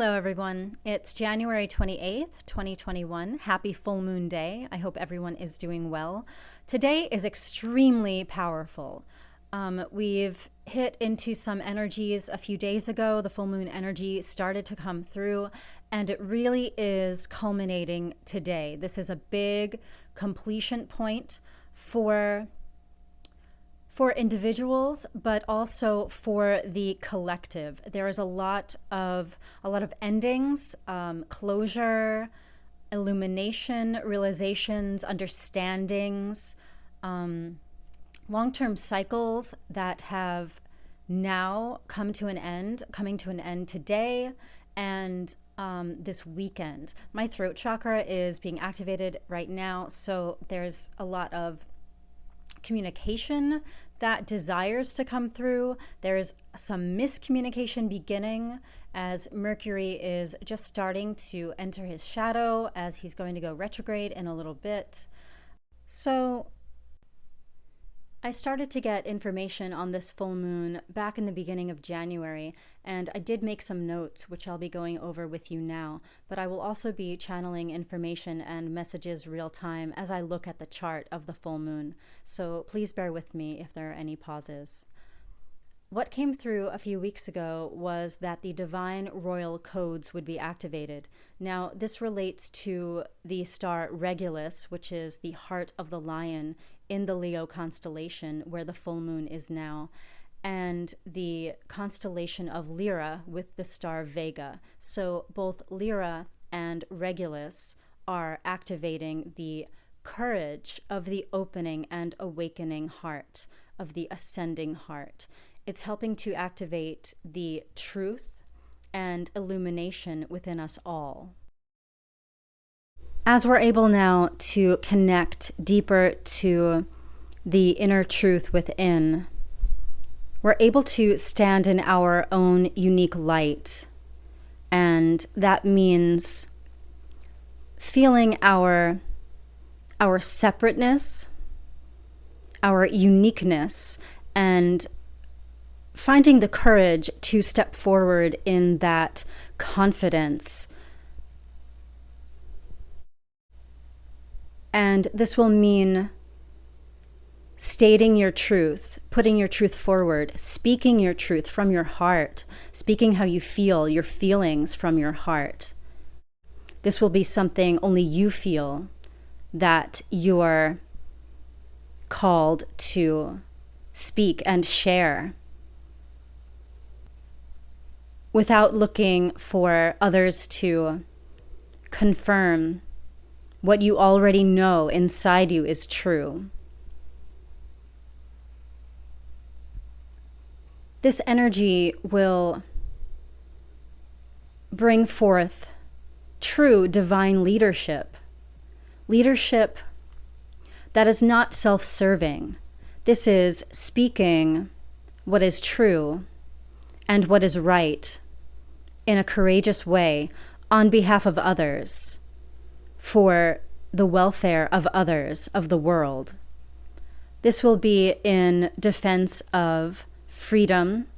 Hello, everyone. It's January 28th, 2021. Happy full moon day. I hope everyone is doing well. Today is extremely powerful. We've hit into some energies a few days ago. The full moon energy started to come through, and it really is culminating today. This is a big completion point for individuals, but also for the collective. There is a lot of endings, closure, illumination, realizations, understandings, long-term cycles that have now coming to an end today and this weekend. My throat chakra is being activated right now, so there's a lot of communication that desires to come through. There's some miscommunication beginning as Mercury is just starting to enter his shadow, as he's going to go retrograde in a little bit. So I started to get information on this full moon back in the beginning of January, and I did make some notes, which I'll be going over with you now, but I will also be channeling information and messages real time as I look at the chart of the full moon. So please bear with me if there are any pauses. What came through a few weeks ago was that the divine royal codes would be activated. Now, this relates to the star Regulus, which is the heart of the lion in the Leo constellation, where the full moon is now, and the constellation of Lyra with the star Vega. So both Lyra and Regulus are activating the courage of the opening and awakening heart, of the ascending heart. It's helping to activate the truth and illumination within us all. As we're able now to connect deeper to the inner truth within, we're able to stand in our own unique light. And that means feeling our separateness, our uniqueness, and finding the courage to step forward in that confidence. And this will mean stating your truth, putting your truth forward, speaking your truth from your heart, speaking how you feel, your feelings from your heart. This will be something only you feel that you're called to speak and share, without looking for others to confirm what you already know inside you is true. This energy will bring forth true divine leadership. Leadership that is not self-serving. This is speaking what is true and what is right in a courageous way on behalf of others, for the welfare of others, of the world. This will be in defense of freedom,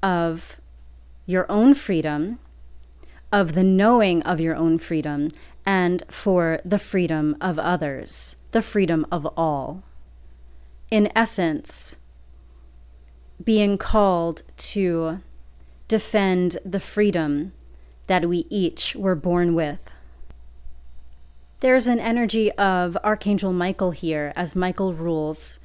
of your own freedom, of the knowing of your own freedom, and for the freedom of others, the freedom of all. In essence, being called to defend the freedom that we each were born with. There's an energy of Archangel Michael here, as Michael rules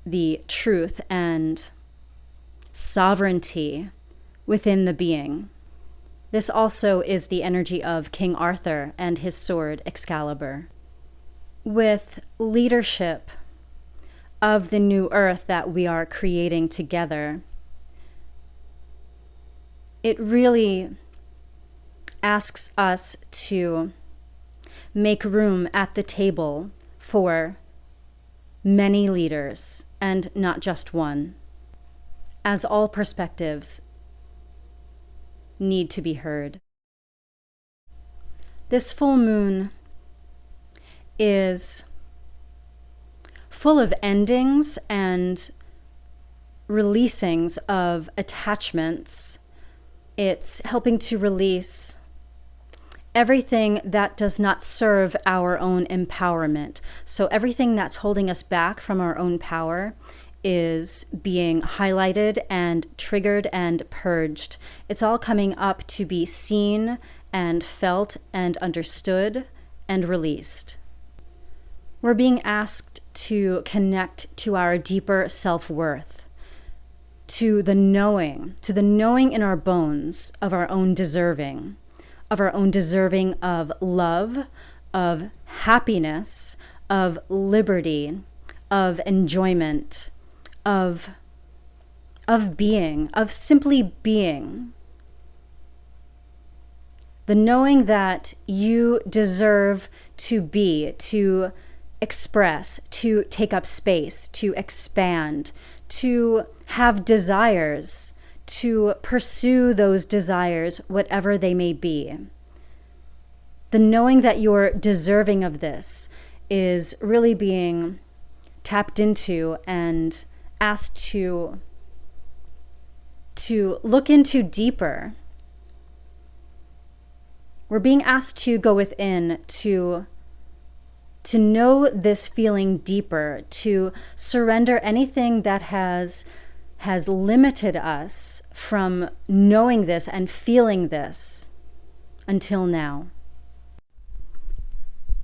the truth and sovereignty within the being. This also is the energy of King Arthur and his sword Excalibur. With leadership of the new earth that we are creating together, it really asks us to make room at the table for many leaders and not just one, as all perspectives need to be heard. This full moon is full of endings and releasings of attachments. It's helping to release everything that does not serve our own empowerment. So everything that's holding us back from our own power is being highlighted and triggered and purged. It's all coming up to be seen and felt and understood and released. We're being asked to connect to our deeper self-worth, to the knowing in our bones of our own deserving of love, of happiness, of liberty, of enjoyment, of being, of simply being. The knowing that you deserve to be, to express, to take up space, to expand, to have desires, to pursue those desires, whatever they may be. The knowing that you're deserving of this is really being tapped into and asked to look into deeper. We're being asked to go within, to know this feeling deeper, to surrender anything that has limited us from knowing this and feeling this until now.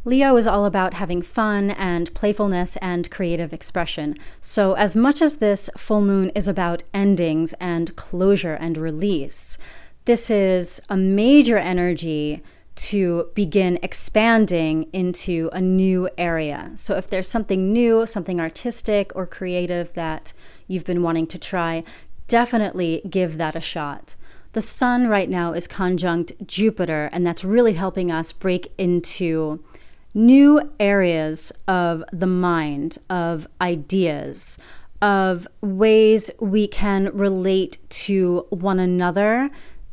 Leo is all about having fun and playfulness and creative expression. So as much as this full moon is about endings and closure and release, this is a major energy to begin expanding into a new area. So if there's something new, something artistic or creative that you've been wanting to try, definitely give that a shot. The sun right now is conjunct Jupiter, and that's really helping us break into new areas of the mind, of ideas, of ways we can relate to one another,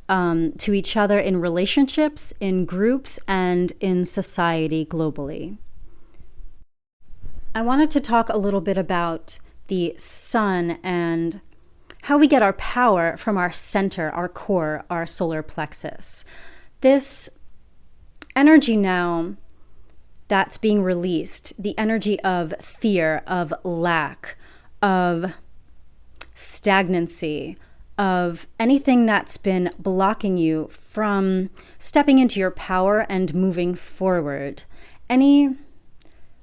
to each other in relationships, in groups, and in society globally. I wanted to talk a little bit about the sun and how we get our power from our center, our core, our solar plexus. This energy now that's being released, the energy of fear, of lack, of stagnancy, of anything that's been blocking you from stepping into your power and moving forward. Any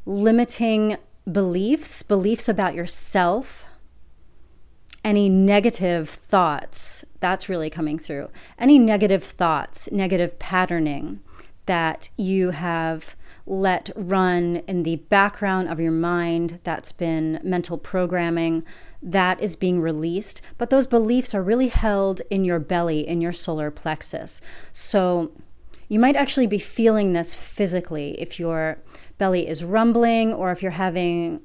limiting beliefs about yourself, any negative thoughts, that's really coming through. Any negative thoughts, negative patterning that you have let run in the background of your mind, that's been mental programming, that is being released. But those beliefs are really held in your belly, in your solar plexus. So you might actually be feeling this physically if your belly is rumbling or if you're having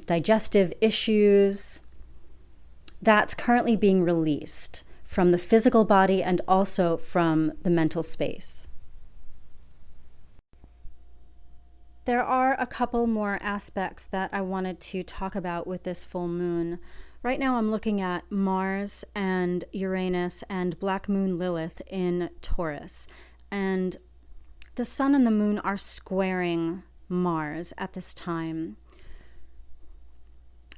digestive issues. That's currently being released from the physical body and also from the mental space. There are a couple more aspects that I wanted to talk about with this full moon. Right now I'm looking at Mars and Uranus and Black Moon Lilith in Taurus. And the sun and the moon are squaring Mars at this time.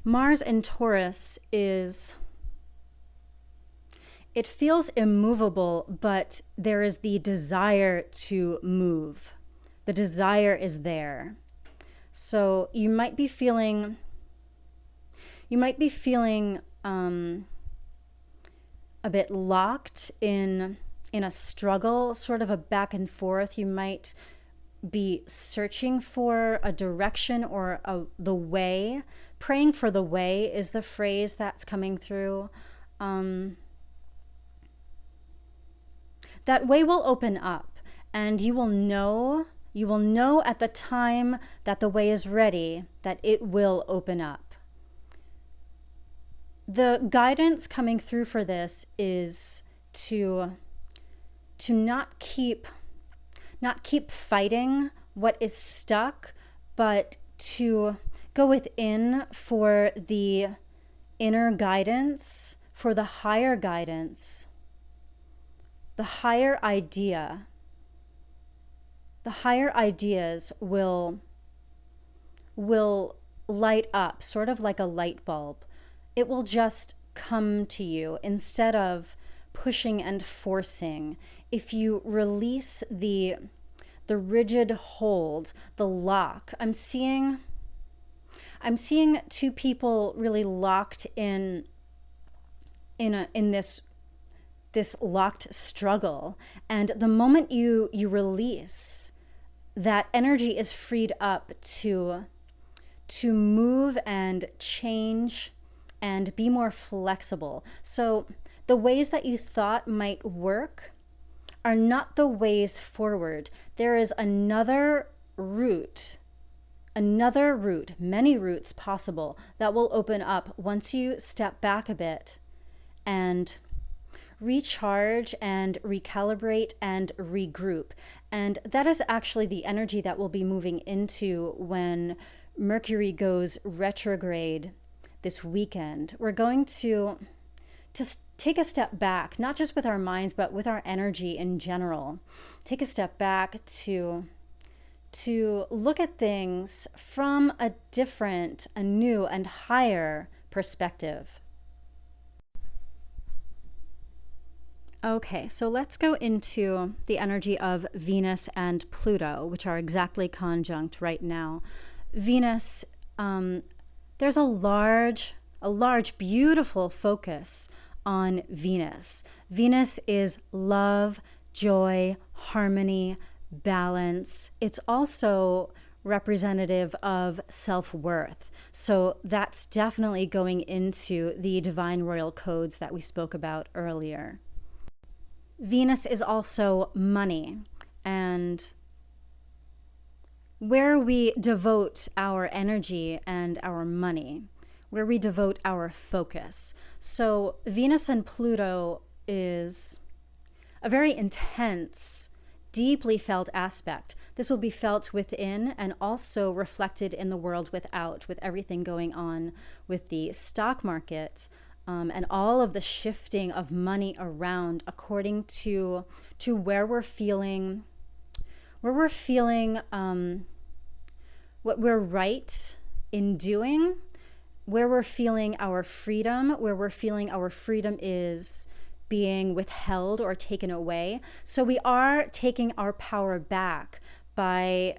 Mars in Taurus it feels immovable, but there is the desire to move. The desire is there. So you might be feeling a bit locked in a struggle, sort of a back and forth. You might be searching for a direction or the way. Praying for the way is the phrase that's coming through. That way will open up, and you will know at the time that the way is ready, that it will open up. The guidance coming through for this is to not keep fighting what is stuck, but to go within for the inner guidance, for the higher guidance, the higher idea. the higher ideas will light up, sort of like a light bulb. It will just come to you instead of pushing and forcing. If you release the rigid hold, the lock. I'm seeing two people really locked in this locked struggle. And the moment you release, that energy is freed up to move and change and be more flexible. So the ways that you thought might work are not the ways forward. There is another route, many routes possible that will open up once you step back a bit and recharge and recalibrate and regroup. And that is actually the energy that we'll be moving into when Mercury goes retrograde this weekend. We're going to take a step back, not just with our minds, but with our energy in general. Take a step back to look at things from a different, a new and higher perspective. Okay, so let's go into the energy of Venus and Pluto, which are exactly conjunct right now. Venus, there's a large, beautiful focus on Venus. Venus is love, joy, harmony, balance. It's also representative of self-worth. So that's definitely going into the divine royal codes that we spoke about earlier. Venus is also money, and where we devote our energy and our money, where we devote our focus. So Venus and Pluto is a very intense, deeply felt aspect. This will be felt within and also reflected in the world without, with everything going on with the stock market, and all of the shifting of money around according to where we're feeling what we're right in doing, where we're feeling our freedom, is being withheld or taken away. So we are taking our power back by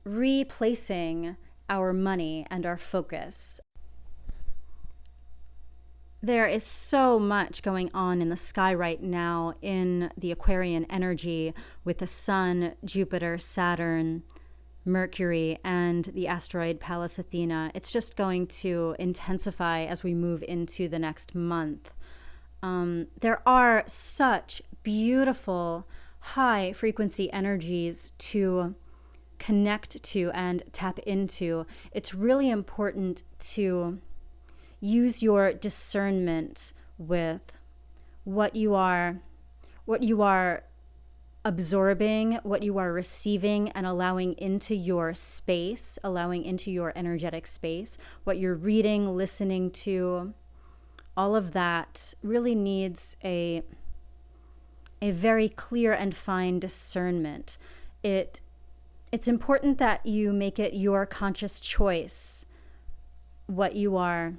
replacing our money and our focus. There is so much going on in the sky right now in the Aquarian energy with the Sun, Jupiter, Saturn, Mercury, and the asteroid Pallas Athena. It's just going to intensify as we move into the next month. There are such beautiful high frequency energies to connect to and tap into. It's really important to use your discernment with what you are absorbing, what you are receiving and allowing into your space, allowing into your energetic space, what you're reading, listening to. All of that really needs a very clear and fine discernment. It's important that you make it your conscious choice what you are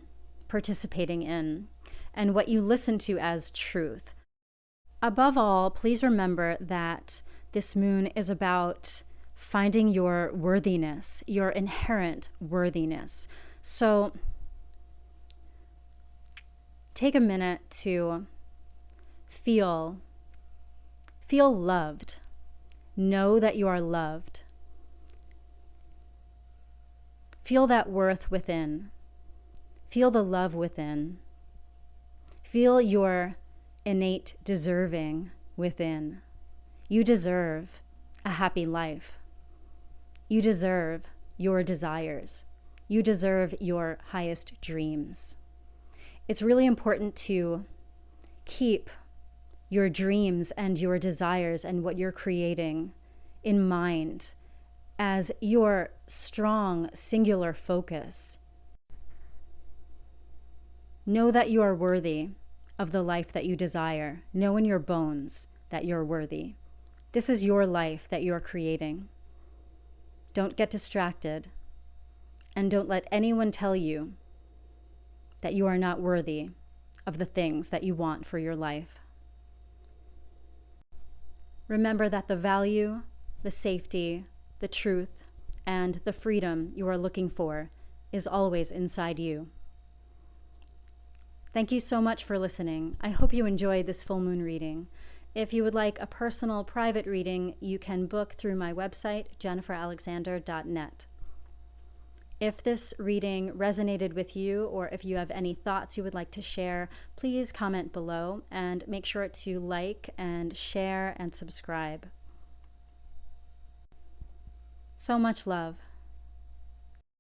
participating in and what you listen to as truth. Above all, please remember that this moon is about finding your worthiness, your inherent worthiness. So take a minute to feel loved. Know that you are loved. Feel that worth within. Feel the love within. Feel your innate deserving within. You deserve a happy life. You deserve your desires. You deserve your highest dreams. It's really important to keep your dreams and your desires and what you're creating in mind as your strong, singular focus. Know that you are worthy of the life that you desire. Know in your bones that you're worthy. This is your life that you're creating. Don't get distracted, and don't let anyone tell you that you are not worthy of the things that you want for your life. Remember that the value, the safety, the truth, and the freedom you are looking for is always inside you. Thank you so much for listening. I hope you enjoyed this full moon reading. If you would like a personal private reading, you can book through my website, jenniferalexander.net. If this reading resonated with you, or if you have any thoughts you would like to share, please comment below and make sure to like and share and subscribe. So much love.